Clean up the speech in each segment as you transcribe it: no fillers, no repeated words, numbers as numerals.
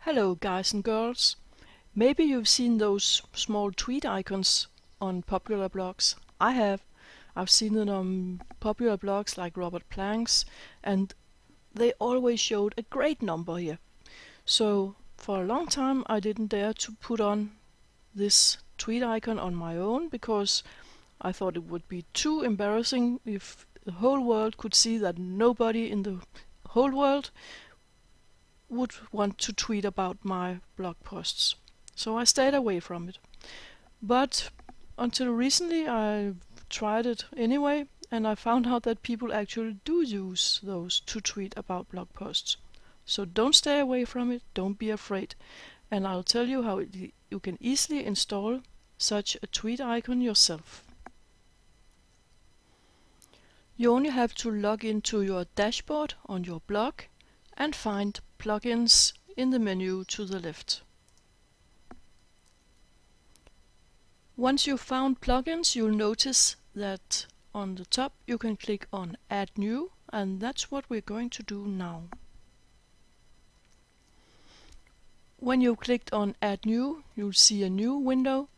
Hello guys and girls. Maybe you've seen those small tweet icons on popular blogs. I have. I've seen it on popular blogs like Robert Plank's, and they always showed a great number here. So for a long time I didn't dare to put on this tweet icon on my own because I thought it would be too embarrassing if the whole world could see that nobody in the whole world would want to tweet about my blog posts. So I stayed away from it. But until recently I tried it anyway, and I found out that people actually do use those to tweet about blog posts. So don't stay away from it, don't be afraid, and I'll tell you how you can easily install such a tweet icon yourself. You only have to log into your dashboard on your blog and find plugins in the menu to the left. Once you've found plugins, you'll notice that on the top you can click on Add New, and that's what we're going to do now. When you've clicked on Add New, you'll see a new window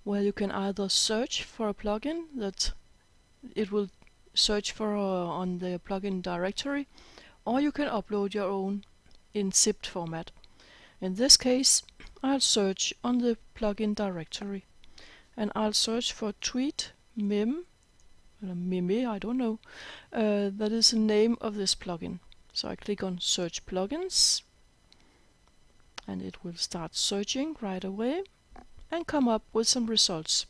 where you can either search for a plugin that it will search for on the plugin directory, or you can upload your own in zipped format. In this case, I'll search on the plugin directory, and I'll search for Tweet Meme, I don't know. That is the name of this plugin. So I click on Search Plugins, and it will start searching right away and come up with some results.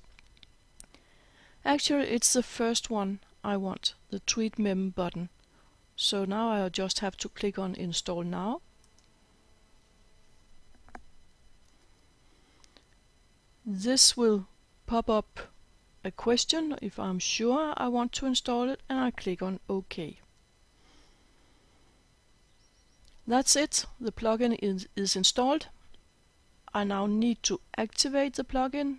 Actually, it's the first one I want, the Tweet Meme button. So now I just have to click on Install Now. This will pop up a question if I'm sure I want to install it, and I click on OK. That's it, the plugin is installed. I now need to activate the plugin,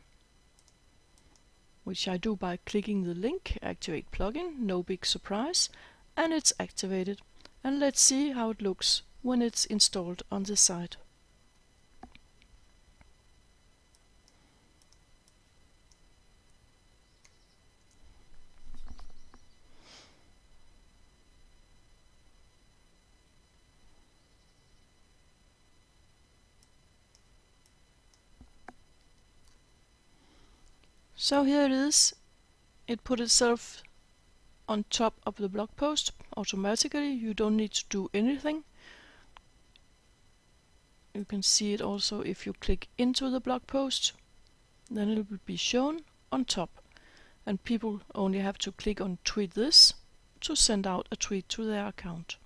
which I do by clicking the link, Activate Plugin, no big surprise, and it's activated. And let's see how it looks when it's installed on the site. So here it is. It put itself on top of the blog post automatically. You don't need to do anything. You can see it also if you click into the blog post, then it will be shown on top, and people only have to click on Tweet This to send out a tweet to their account.